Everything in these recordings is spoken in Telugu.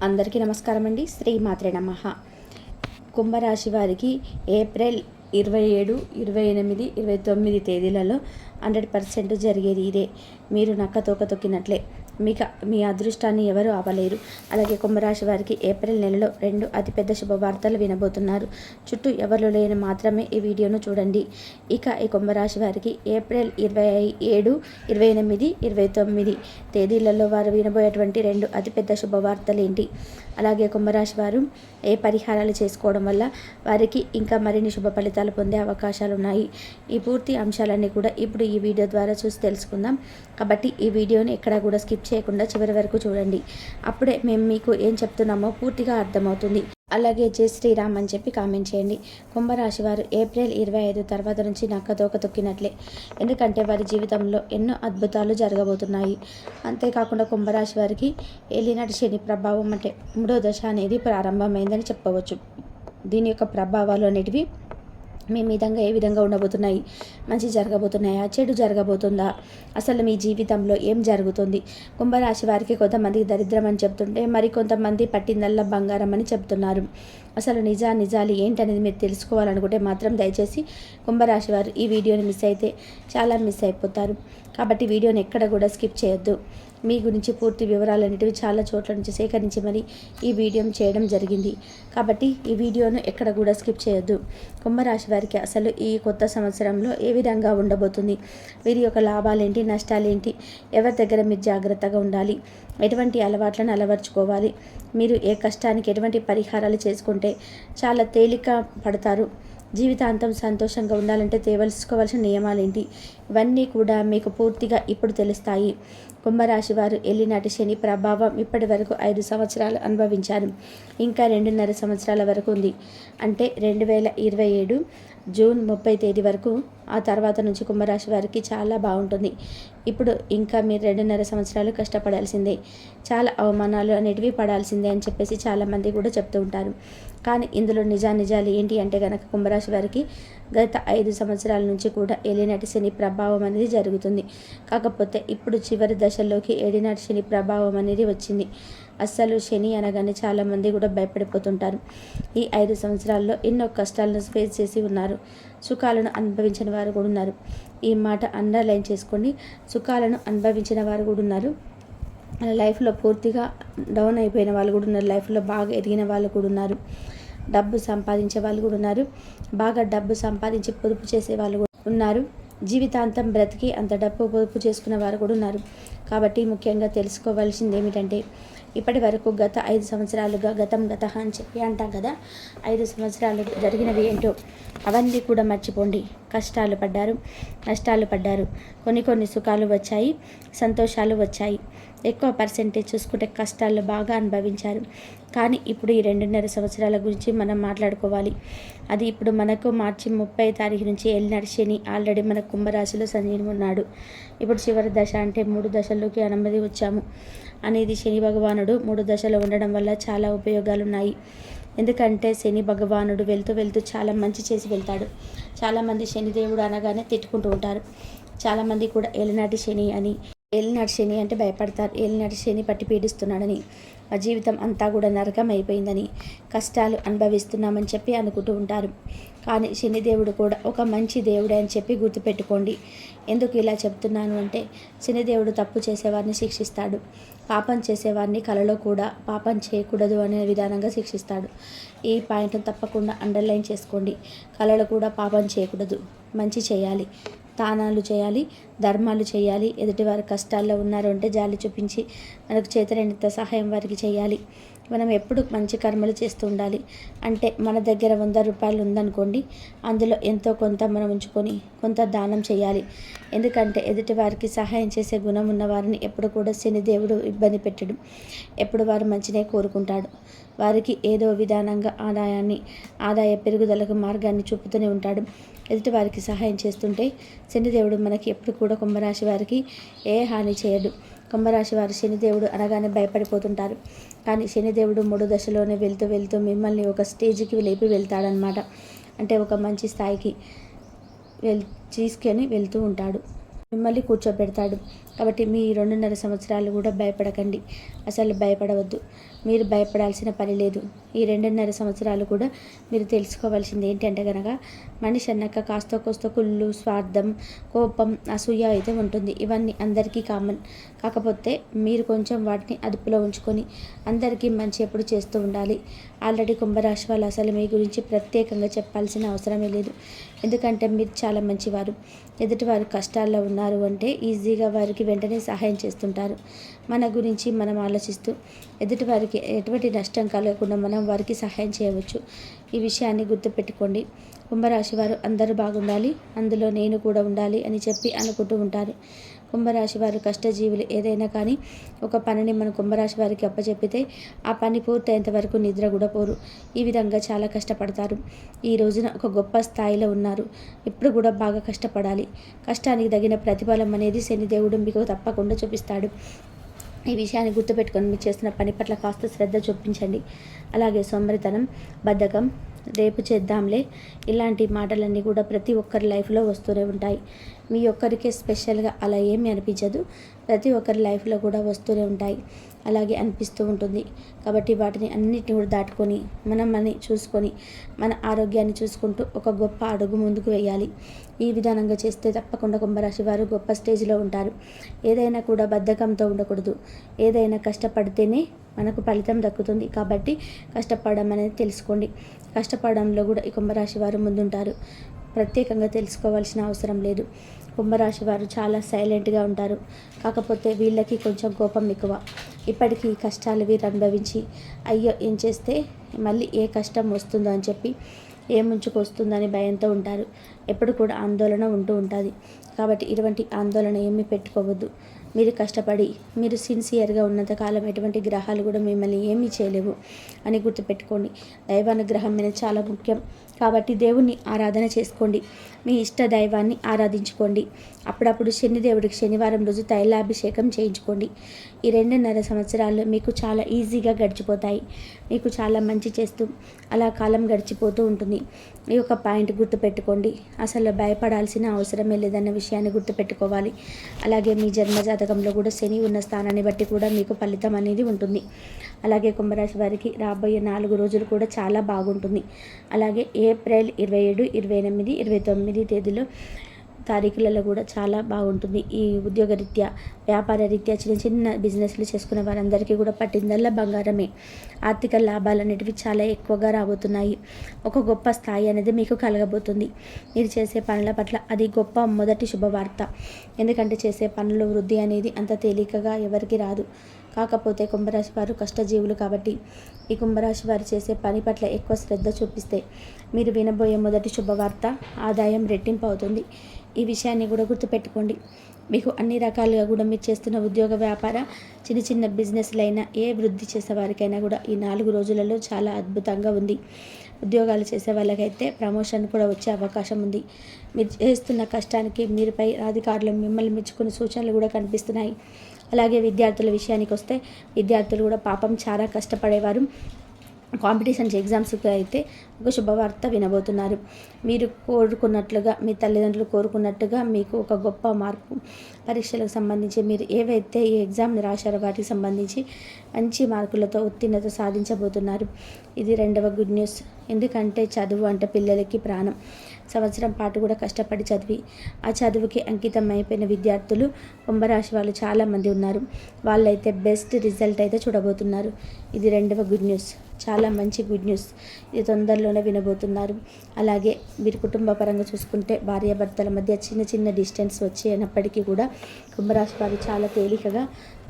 అందరికీ నమస్కారం అండి. శ్రీమాత్రే నమః. కుంభరాశి వారికి ఏప్రిల్ 27, 28, 29 తేదీలలో 100% జరిగేది ఇదే. మీరు నక్క తోక తొక్కినట్లే. మీ అదృష్టాన్ని ఎవరు ఆపలేరు. అలాగే కుంభరాశి వారికి ఏప్రిల్ నెలలో 2 అతిపెద్ద శుభవార్తలు వినబోతున్నారు. చుట్టూ ఎవరు లేని మాత్రమే ఈ వీడియోను చూడండి. ఇక ఈ కుంభరాశి వారికి ఏప్రిల్ 27, 28, 29 తేదీలలో వారు వినబోయేటువంటి 2 అతిపెద్ద శుభవార్తలు ఏంటి? అలాగే కుంభరాశి వారు ఏ పరిహారాలు చేసుకోవడం వల్ల వారికి ఇంకా మరిన్ని శుభ ఫలితాలు పొందే అవకాశాలు ఉన్నాయి. ఈ పూర్తి అంశాలన్నీ కూడా ఇప్పుడు ఈ వీడియో ద్వారా చూసి తెలుసుకుందాం. కాబట్టి ఈ వీడియోని ఎక్కడా కూడా స్కిప్ చేయకుండా చివరి వరకు చూడండి. అప్పుడే మేము మీకు ఏం చెప్తున్నామో పూర్తిగా అర్థమవుతుంది. అలాగే జై శ్రీరామ్ అని చెప్పి కామెంట్ చేయండి. కుంభరాశి వారు ఏప్రిల్ 25 తర్వాత నుంచి నక్క తోక తొక్కినట్లే. ఎందుకంటే వారి జీవితంలో ఎన్నో అద్భుతాలు జరగబోతున్నాయి. అంతేకాకుండా కుంభరాశి వారికి ఏలినాటి శని ప్రభావం అంటే 3వ దశ అనేది ప్రారంభమైందని చెప్పవచ్చు. దీని యొక్క ప్రభావాలు అనేటివి మీ విధంగా ఏ విధంగా ఉండబోతున్నాయి? మంచి జరగబోతున్నాయా? చెడు జరగబోతుందా? అసలు మీ జీవితంలో ఏం జరుగుతుంది? కుంభరాశి వారికి కొంతమందికి దరిద్రం అని చెప్తుంటే మరి కొంతమంది పట్టిందల్లా బంగారం అని చెప్తున్నారు. అసలు నిజాలు ఏంటనేది మీరు తెలుసుకోవాలనుకుంటే మాత్రం దయచేసి కుంభరాశి వారు ఈ వీడియోని మిస్ అయితే చాలా మిస్ అయిపోతారు. కాబట్టి వీడియోని ఎక్కడ కూడా స్కిప్ చేయొద్దు. మీ గురించి పూర్తి వివరాలు అనేటివి చాలా చోట్ల నుంచి సేకరించి మరి ఈ వీడియోని చేయడం జరిగింది. కాబట్టి ఈ వీడియోను ఎక్కడ కూడా స్కిప్ చేయొద్దు. కుంభరాశి వారికి అసలు ఈ కొత్త సంవత్సరంలో ఏ విధంగా ఉండబోతుంది? వీరి యొక్క లాభాలేంటి, నష్టాలేంటి, ఎవరి దగ్గర మీరు జాగ్రత్తగా ఉండాలి, ఎటువంటి అలవాట్లను అలవర్చుకోవాలి, మీరు ఏ కష్టానికి ఎటువంటి పరిహారాలు చేసుకుంటే చాలా తేలిక పడతారు, జీవితాంతం సంతోషంగా ఉండాలంటే తెలుసుకోవాల్సిన నియమాలేంటి, ఇవన్నీ కూడా మీకు పూర్తిగా ఇప్పుడు తెలుస్తాయి. కుంభరాశి వారు ఏలినాటి శని ప్రభావం ఇప్పటి వరకు 5 సంవత్సరాలు అనుభవించారు. ఇంకా 2.5 సంవత్సరాల వరకు ఉంది. అంటే 2027 జూన్ 30 తేదీ వరకు. ఆ తర్వాత నుంచి కుంభరాశి వారికి చాలా బాగుంటుంది. ఇప్పుడు ఇంకా మీరు 2.5 సంవత్సరాలు కష్టపడాల్సిందే, చాలా అవమానాలు అనేటివి పడాల్సిందే అని చెప్పేసి చాలామంది కూడా చెప్తూ ఉంటారు. కానీ ఇందులో నిజాలు ఏంటి అంటే కనుక కుంభరాశి వారికి గత 5 సంవత్సరాల నుంచి కూడా ఏలినాటి శని ప్రభావం అనేది జరుగుతుంది. కాకపోతే ఇప్పుడు చివరి దశల్లోకి ఏలినాటి శని ప్రభావం అనేది వచ్చింది. అస్సలు శని అనగానే చాలామంది కూడా భయపడిపోతుంటారు. ఈ 5 సంవత్సరాల్లో ఎన్నో కష్టాలను ఫేస్ చేసి ఉన్నారు. సుఖాలను అనుభవించిన వారు కూడా ఉన్నారు. ఈ మాట అండర్లైన్ చేసుకోండి. సుఖాలను అనుభవించిన వారు కూడా ఉన్నారు. లైఫ్లో పూర్తిగా డౌన్ అయిపోయిన వాళ్ళు కూడా ఉన్నారు. లైఫ్లో బాగా ఎదిగిన వాళ్ళు కూడా ఉన్నారు. డబ్బు సంపాదించే వాళ్ళు కూడా ఉన్నారు. బాగా డబ్బు సంపాదించి పొదుపు చేసే వాళ్ళు కూడా ఉన్నారు. జీవితాంతం బ్రతికి అంత డబ్బు పొదుపు చేసుకున్న వారు కూడా ఉన్నారు. కాబట్టి ముఖ్యంగా తెలుసుకోవాల్సింది ఏమిటంటే ఇప్పటి వరకు గత 5 సంవత్సరాలుగా గతం అని చెప్పి అంటాం కదా, 5 సంవత్సరాలు జరిగినవి ఏంటో అవన్నీ కూడా మర్చిపోండి. కష్టాలు పడ్డారు, నష్టాలు పడ్డారు, కొన్ని సుఖాలు వచ్చాయి, సంతోషాలు వచ్చాయి. ఎక్కువ పర్సెంటేజ్ చూసుకుంటే కష్టాలు బాగా అనుభవించారు. కానీ ఇప్పుడు ఈ 2.5 సంవత్సరాల గురించి మనం మాట్లాడుకోవాలి. అది ఇప్పుడు మనకు మార్చి 30 తారీఖు నుంచి ఏలినాటి శని ఆల్రెడీ మన కుంభరాశిలో సంజీవం ఉన్నాడు. ఇప్పుడు చివరి దశ అంటే 3 దశల్లోకి అనుమతి వచ్చాము అనేది శని భగవానుడు 3 దశలో ఉండడం వల్ల చాలా ఉపయోగాలు ఉన్నాయి. ఎందుకంటే శని భగవానుడు వెళ్తూ చాలా మంచి చేసి వెళ్తాడు. చాలామంది శనిదేవుడు అనగానే తిట్టుకుంటూ ఉంటారు. చాలామంది కూడా ఏలినాటి శని అంటే భయపడతారు. ఏలినాటి శని పట్టి పీడిస్తున్నాడని, ఆ జీవితం అంతా కూడా నరకం అయిపోయిందని, కష్టాలు అనుభవిస్తున్నామని చెప్పి అనుకుంటూ ఉంటారు. కానీ శనిదేవుడు కూడా ఒక మంచి దేవుడే అని చెప్పి గుర్తుపెట్టుకోండి. ఎందుకు ఇలా చెప్తున్నాను అంటే శనిదేవుడు తప్పు చేసేవారిని శిక్షిస్తాడు, పాపం చేసేవారిని కలలో కూడా పాపం చేయకూడదు అనే విధానంగా శిక్షిస్తాడు. ఈ పాయింట్ను తప్పకుండా అండర్లైన్ చేసుకోండి. కలలో కూడా పాపం చేయకూడదు, మంచి చేయాలి, దానాలు చేయాలి, ధర్మాలు చేయాలి. ఎదుటివారి కష్టాల్లో ఉన్నారు అంటే జాలి చూపించి మనకు చేతనైనంత సహాయం వారికి చేయాలి. మనం ఎప్పుడు మంచి కర్మలు చేస్తూ ఉండాలి. అంటే మన దగ్గర 100 రూపాయలు ఉందనుకోండి, అందులో ఎంతో కొంత మనం ఉంచుకొని కొంత దానం చేయాలి. ఎందుకంటే ఎదుటి వారికి సహాయం చేసే గుణం ఉన్న వారిని ఎప్పుడు కూడా శనిదేవుడు ఇబ్బంది పెట్టడు. ఎప్పుడు వారు మంచినే కోరుకుంటాడు. వారికి ఏదో విధానంగా ఆదాయ పెరుగుదలకు మార్గాన్ని చూపుతూనే ఉంటాడు. ఎదుటి వారికి సహాయం చేస్తుంటే శనిదేవుడు మనకి ఎప్పుడు కూడా కుంభరాశి వారికి ఏ హాని చేయడు. కుంభరాశి వారు శనిదేవుడు అనగానే భయపడిపోతుంటారు. కానీ శనిదేవుడు 3 దశలోనే వెళ్తూ మిమ్మల్ని ఒక స్టేజ్కి లేపి వెళ్తాడనమాట. అంటే ఒక మంచి స్థాయికి తీసుకొని వెళ్తూ ఉంటాడు. మిమ్మల్ని కూర్చోబెడతాడు. కాబట్టి మీ 2.5 సంవత్సరాలు కూడా భయపడకండి, అసలు భయపడవద్దు. మీరు భయపడాల్సిన పని లేదు. ఈ 2.5 సంవత్సరాలు కూడా మీరు తెలుసుకోవాల్సింది ఏంటంటే కనుక, మనిషి అన్నాక కాస్త కోస్త కుళ్ళు, స్వార్థం, కోపం, అసూయ అయితే ఉంటుంది. ఇవన్నీ అందరికీ కామన్. కాకపోతే మీరు కొంచెం వాటిని అదుపులో ఉంచుకొని అందరికీ మంచి ఎప్పుడు చేస్తూ ఉండాలి. ఆల్రెడీ కుంభరాశి వాళ్ళు అసలు మీ గురించి ప్రత్యేకంగా చెప్పాల్సిన అవసరమే లేదు. ఎందుకంటే మీరు చాలా మంచివారు. ఎదుటివారు కష్టాల్లో ఉన్నారు అంటే ఈజీగా వారికి వెంటనే సహాయం చేస్తుంటారు. మన గురించి మనం ఆలోచిస్తూ ఎదుటివారికి ఎటువంటి నష్టం కలగకుండా మనం వారికి సహాయం చేయవచ్చు. ఈ విషయాన్ని గుర్తుపెట్టుకోండి. కుంభరాశి వారు అందరూ బాగుండాలి, అందులో నేను కూడా ఉండాలి అని చెప్పి అనుకుంటూ ఉంటారు. కుంభరాశి వారు కష్టజీవులు. ఏదైనా కానీ ఒక పనిని మన కుంభరాశి వారికి అప్పచెప్పితే ఆ పని పూర్తయ్యేంత వరకు నిద్ర కూడా పోరు. ఈ విధంగా చాలా కష్టపడతారు. ఈ రోజున ఒక గొప్ప స్థాయిలో ఉన్నారు. ఇప్పుడు కూడా బాగా కష్టపడాలి. కష్టానికి తగిన ప్రతిఫలం అనేది శనిదేవుడు మీకు తప్పకుండా చూపిస్తాడు. ఈ విషయాన్ని గుర్తుపెట్టుకొని మీరు చేస్తున్న పని పట్ల కాస్త శ్రద్ధ చూపించండి. అలాగే సోమరితనం, బద్ధకం, రేపు చేద్దాంలే, ఇలాంటి మాటలన్నీ కూడా ప్రతి ఒక్కరి లైఫ్లో వస్తూనే ఉంటాయి. మీ ఒక్కరికే స్పెషల్గా అలా ఏమీ అనిపించదు. ప్రతి ఒక్కరి లైఫ్లో కూడా వస్తూనే ఉంటాయి. అలాగే అనిపిస్తూ ఉంటుంది. కాబట్టి వాటిని అన్నిటిని కూడా దాటుకొని మనల్ని చూసుకొని మన ఆరోగ్యాన్ని చూసుకుంటూ ఒక గొప్ప అడుగు ముందుకు వేయాలి. ఈ విధానంగా చేస్తే తప్పకుండా కుంభరాశి వారు గొప్ప స్టేజ్లో ఉంటారు. ఏదైనా కూడా బద్ధకంతో ఉండకూడదు. ఏదైనా కష్టపడితేనే మనకు ఫలితం దక్కుతుంది. కాబట్టి కష్టపడడం అనేది తెలుసుకోండి. కష్టపడడంలో కూడా ఈ కుంభరాశి వారు ముందుంటారు. ప్రత్యేకంగా తెలుసుకోవాల్సిన అవసరం లేదు. కుంభరాశి వారు చాలా సైలెంట్గా ఉంటారు. కాకపోతే వీళ్ళకి కొంచెం కోపం ఎక్కువ. ఇప్పటికీ కష్టాలు వీరు అనుభవించి అయ్యో ఏం చేస్తే మళ్ళీ ఏ కష్టం వస్తుందో అని చెప్పి ఏ ముంచుకొస్తుందని భయంతో ఉంటారు. ఎప్పుడు కూడా ఆందోళన ఉంటూ ఉంటుంది. కాబట్టి ఇటువంటి ఆందోళన ఏమీ పెట్టుకోవద్దు. మీరు కష్టపడి మీరు సిన్సియర్గా ఉన్నంతకాలం ఎటువంటి గ్రహాలు కూడా మిమ్మల్ని ఏమీ చేయలేవు అని గుర్తుపెట్టుకోండి. దైవానుగ్రహం మీద చాలా ముఖ్యం. కాబట్టి దేవుణ్ణి ఆరాధన చేసుకోండి. మీ ఇష్ట దైవాన్ని ఆరాధించుకోండి. అప్పుడప్పుడు శనిదేవుడికి శనివారం రోజు తైలాభిషేకం చేయించుకోండి. ఈ 2.5 సంవత్సరాలు మీకు చాలా ఈజీగా గడిచిపోతాయి. మీకు చాలా మంచి చేస్తూ అలా కాలం గడిచిపోతూ ఉంటుంది. ఈ యొక్క పాయింట్ గుర్తుపెట్టుకోండి. అసలు భయపడాల్సిన అవసరమే లేదన్న విషయాన్ని గుర్తుపెట్టుకోవాలి. అలాగే మీ జన్మజాతకంలో కూడా శని ఉన్న స్థానాన్ని బట్టి కూడా మీకు ఫలితం అనేది ఉంటుంది. అలాగే కుంభరాశి వారికి రాబోయే 4 రోజులు కూడా చాలా బాగుంటుంది. అలాగే ఏప్రిల్ 27, 28, 29 తేదీలో తారీఖులలో కూడా చాలా బాగుంటుంది. ఈ ఉద్యోగరీత్యా, వ్యాపార రీత్యా చిన్న చిన్న బిజినెస్లు చేసుకునే వారందరికీ కూడా పట్టిందల్లా బంగారమే. ఆర్థిక లాభాలు అనేటివి చాలా ఎక్కువగా రాబోతున్నాయి. ఒక గొప్ప స్థాయి అనేది మీకు కలగబోతుంది. మీరు చేసే పనుల పట్ల అది గొప్ప మొదటి శుభవార్త. ఎందుకంటే చేసే పనుల వృద్ధి అనేది అంత తేలికగా ఎవరికి రాదు. కాకపోతే కుంభరాశి వారు కష్టజీవులు కాబట్టి ఈ కుంభరాశి వారు చేసే పని పట్ల ఎక్కువ శ్రద్ధ చూపిస్తే మీరు వినబోయే మొదటి శుభవార్త ఆదాయం రెట్టింపు అవుతుంది. ఈ విషయాన్ని కూడా గుర్తుపెట్టుకోండి. మీకు అన్ని రకాలుగా కూడా మీరు చేస్తున్న ఉద్యోగ, వ్యాపార, చిన్న చిన్న బిజినెస్లైనా ఏ వృద్ధి చేసే వారికైనా కూడా ఈ 4 రోజులలో చాలా అద్భుతంగా ఉంది. ఉద్యోగాలు చేసే వాళ్ళకైతే ప్రమోషన్ కూడా వచ్చే అవకాశం ఉంది. మీరు చేస్తున్న కష్టానికి మీరుపై అధికారులు మిమ్మల్ని మెచ్చుకునే సూచనలు కూడా కనిపిస్తున్నాయి. అలాగే విద్యార్థుల విషయానికి వస్తే విద్యార్థులు కూడా పాపం చాలా కష్టపడేవారు. కాంపిటీషన్స్ ఎగ్జామ్స్కి అయితే ఒక శుభవార్త వినబోతున్నారు. మీరు కోరుకున్నట్లుగా, మీ తల్లిదండ్రులు కోరుకున్నట్టుగా మీకు ఒక గొప్ప మార్పు పరీక్షలకు సంబంధించి మీరు ఏవైతే ఈ ఎగ్జామ్ని రాశారో వాటికి సంబంధించి మంచి మార్కులతో ఉత్తీర్ణత సాధించబోతున్నారు. ఇది 2వ గుడ్ న్యూస్. ఎందుకంటే చదువు అంటే పిల్లలకి ప్రాణం. సంవత్సరం పాటు కూడా కష్టపడి చదివి ఆ చదువుకి అంకితం అయిపోయిన విద్యార్థులు కుంభరాశి వాళ్ళు చాలామంది ఉన్నారు. వాళ్ళైతే బెస్ట్ రిజల్ట్ అయితే చూడబోతున్నారు. ఇది 2వ గుడ్ న్యూస్. చాలా మంచి గుడ్ న్యూస్. ఇది తొందరలోనే వినబోతున్నారు. అలాగే మీరు కుటుంబ పరంగా చూసుకుంటే భార్యాభర్తల మధ్య చిన్న చిన్న డిస్టెన్స్ వచ్చేనప్పటికీ కూడా కుంభరాశి వారు చాలా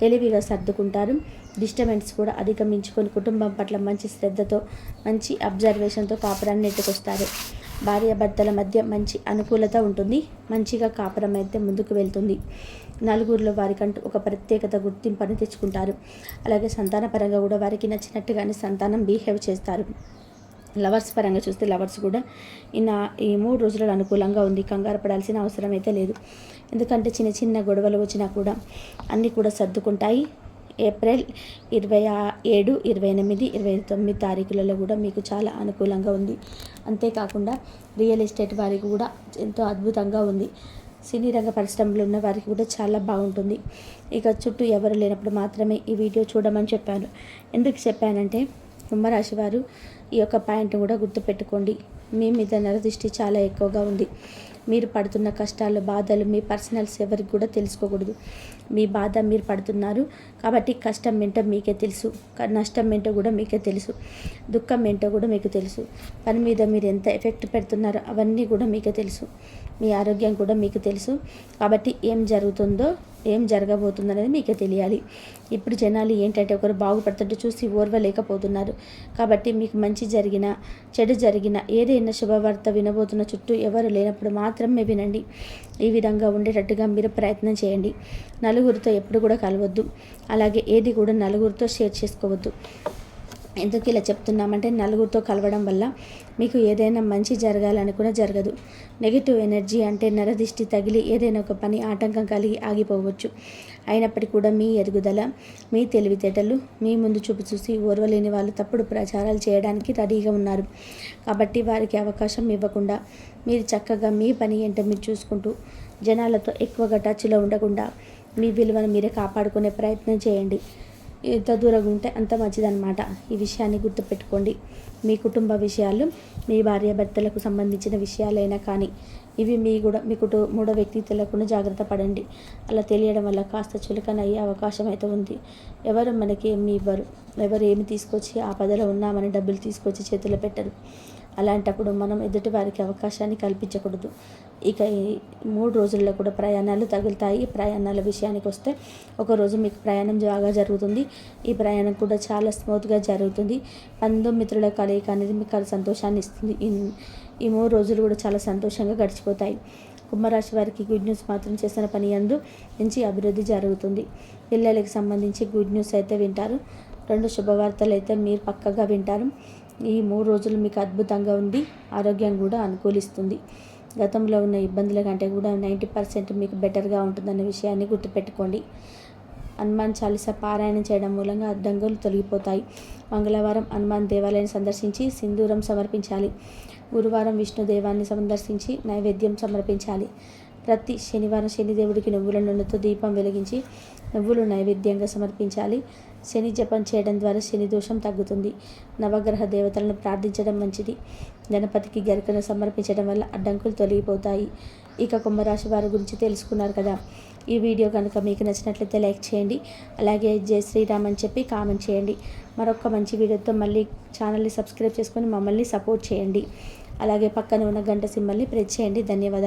తెలివిగా సర్దుకుంటారు. డిస్టర్బెన్స్ కూడా అధిగమించుకొని కుటుంబం పట్ల మంచి శ్రద్ధతో, మంచి అబ్జర్వేషన్తో కాపురాన్ని నెట్టుకొస్తారు. భార్యాభర్తల మధ్య మంచి అనుకూలత ఉంటుంది. మంచిగా కాపురం అయితే ముందుకు వెళ్తుంది. నలుగురిలో వారికంటూ ఒక ప్రత్యేకత, గుర్తింపుని తెచ్చుకుంటారు. అలాగే సంతానపరంగా కూడా వారికి నచ్చినట్టుగానే సంతానం బిహేవ్ చేస్తారు. లవర్స్ పరంగా చూస్తే లవర్స్ కూడా ఈ 3 రోజులలో అనుకూలంగా ఉంది. కంగారు పడాల్సిన అవసరం అయితే లేదు. ఎందుకంటే చిన్న చిన్న గొడవలు వచ్చినా కూడా అన్నీ కూడా సర్దుకుంటాయి. ఏప్రిల్ 27, 28, 29 తారీఖులలో కూడా మీకు చాలా అనుకూలంగా ఉంది. అంతేకాకుండా రియల్ ఎస్టేట్ వారికి కూడా ఎంతో అద్భుతంగా ఉంది. సినీ రంగ పరిశ్రమలో ఉన్న వారికి కూడా చాలా బాగుంటుంది. ఇక చుట్టూ ఎవరు లేనప్పుడు మాత్రమే ఈ వీడియో చూడమని చెప్పాను. ఎందుకు చెప్పానంటే కుంభరాశి వారు ఈ యొక్క పాయింట్ కూడా గుర్తుపెట్టుకోండి. మీ మీద నరదృష్టి చాలా ఎక్కువగా ఉంది. మీరు పడుతున్న కష్టాలు, బాధలు మీ పర్సనల్స్ ఎవరికి కూడా తెలుసుకోకూడదు. మీ బాధ మీరు పడుతున్నారు కాబట్టి కష్టం ఏంటో మీకే తెలుసు, నష్టం ఏంటో కూడా మీకే తెలుసు, దుఃఖం ఏంటో కూడా మీకు తెలుసు. పని మీద మీరు ఎంత ఎఫెక్ట్ పెడుతున్నారో అవన్నీ కూడా మీకే తెలుసు. మీ ఆరోగ్యం కూడా మీకు తెలుసు. కాబట్టి ఏం జరుగుతుందో ఏం జరగబోతుందో అనేది మీకే తెలియాలి. ఇప్పుడు జనాలు ఏంటంటే ఒకరు బాగుపడుతుంటే చూసి ఓర్వలేకపోతున్నారు. కాబట్టి మీకు మంచి జరిగినా చెడు జరిగినా ఏదైనా శుభవార్త వినబోతున్న చుట్టూ ఎవరు లేనప్పుడు మాత్రమే వినండి. ఈ విధంగా ఉండేటట్టుగా మీరు ప్రయత్నం చేయండి. నలుగురితో ఎప్పుడు కూడా కలవద్దు. అలాగే ఏది కూడా నలుగురితో షేర్ చేసుకోవద్దు. ఎందుకు ఇలా చెప్తున్నామంటే నలుగురితో కలవడం వల్ల మీకు ఏదైనా మంచి జరగాలని కూడా జరగదు. నెగిటివ్ ఎనర్జీ అంటే నరదిష్టి తగిలి ఏదైనా ఒక పని ఆటంకం కలిగి ఆగిపోవచ్చు. అయినప్పటికీ కూడా మీ ఎదుగుదల, మీ తెలివితేటలు, మీ ముందు చూపు చూసి ఓర్వలేని వాళ్ళు తప్పుడు ప్రచారాలు చేయడానికి రెడీగా ఉన్నారు. కాబట్టి వారికి అవకాశం ఇవ్వకుండా మీరు చక్కగా మీ పని ఏంటో మీరు చూసుకుంటూ జనాలతో ఎక్కువగా టచ్లో ఉండకుండా మీ విలువను మీరే కాపాడుకునే ప్రయత్నం చేయండి. ఎంత దూరంగా ఉంటే అంత మంచిదన్నమాట. ఈ విషయాన్ని గుర్తుపెట్టుకోండి. మీ కుటుంబ విషయాలు, మీ భార్యాభర్తలకు సంబంధించిన విషయాలైనా కానీ ఇవి మీ మూడో వ్యక్తి తెలియకుండా జాగ్రత్త పడండి. అలా తెలియడం వల్ల కాస్త చులకన అయ్యే అవకాశం అయితే ఉంది. ఎవరు మనకి ఏమి ఇవ్వరు. ఎవరు ఏమి తీసుకొచ్చి ఆపదలో ఉన్నామని డబ్బులు తీసుకొచ్చి చేతిలో పెట్టరు. అలాంటప్పుడు మనం ఎదుటి వారికి అవకాశాన్ని కల్పించకూడదు. ఇక ఈ 3 రోజుల్లో కూడా ప్రయాణాలు తగులుతాయి. ప్రయాణాల విషయానికి వస్తే ఒకరోజు మీకు ప్రయాణం బాగా జరుగుతుంది. ఈ ప్రయాణం కూడా చాలా స్మూత్గా జరుగుతుంది. బంధుమిత్రుల కలయిక అనేది మీకు సంతోషాన్ని ఇస్తుంది. ఈ 3 రోజులు కూడా చాలా సంతోషంగా గడిచిపోతాయి. కుంభరాశి వారికి గుడ్ న్యూస్ మాత్రం చేసిన పని యందు మంచి అభివృద్ధి జరుగుతుంది. పిల్లలకి సంబంధించి గుడ్ న్యూస్ అయితే వింటారు. 2 శుభవార్తలు అయితే మీరు పక్కగా వింటారు. ఈ 3 రోజులు మీకు అద్భుతంగా ఉంది. ఆరోగ్యం కూడా అనుకూలిస్తుంది. గతంలో ఉన్న ఇబ్బందుల కంటే కూడా 90% మీకు బెటర్గా ఉంటుందన్న విషయాన్ని గుర్తుపెట్టుకోండి. హనుమాన్ చాలీసా పారాయణం చేయడం మూలంగా అడ్డంకులు తొలగిపోతాయి. మంగళవారం హనుమాన్ దేవాలయాన్ని సందర్శించి సింధూరం సమర్పించాలి. గురువారం విష్ణు దేవాన్ని సందర్శించి నైవేద్యం సమర్పించాలి. ప్రతి శనివారం శనిదేవుడికి నువ్వుల నూనెతో దీపం వెలిగించి నువ్వులు నైవేద్యంగా సమర్పించాలి. శని జపం చేయడం ద్వారా శని దోషం తగ్గుతుంది. నవగ్రహ దేవతలను ప్రార్థించడం మంచిది. గణపతికి గరికను సమర్పించడం వల్ల అడ్డంకులు తొలగిపోతాయి. ఇక కుంభరాశి వారి గురించి తెలుసుకున్నారు కదా. ఈ వీడియో కనుక మీకు నచ్చినట్లయితే లైక్ చేయండి. అలాగే జై శ్రీరామ్ అని చెప్పి కామెంట్ చేయండి. మరొక మంచి వీడియోతో మళ్ళీ ఛానల్ని సబ్స్క్రైబ్ చేసుకొని మమ్మల్ని సపోర్ట్ చేయండి. అలాగే పక్కన ఉన్న గంట సింబల్ని ప్రెస్ చేయండి. ధన్యవాదాలు.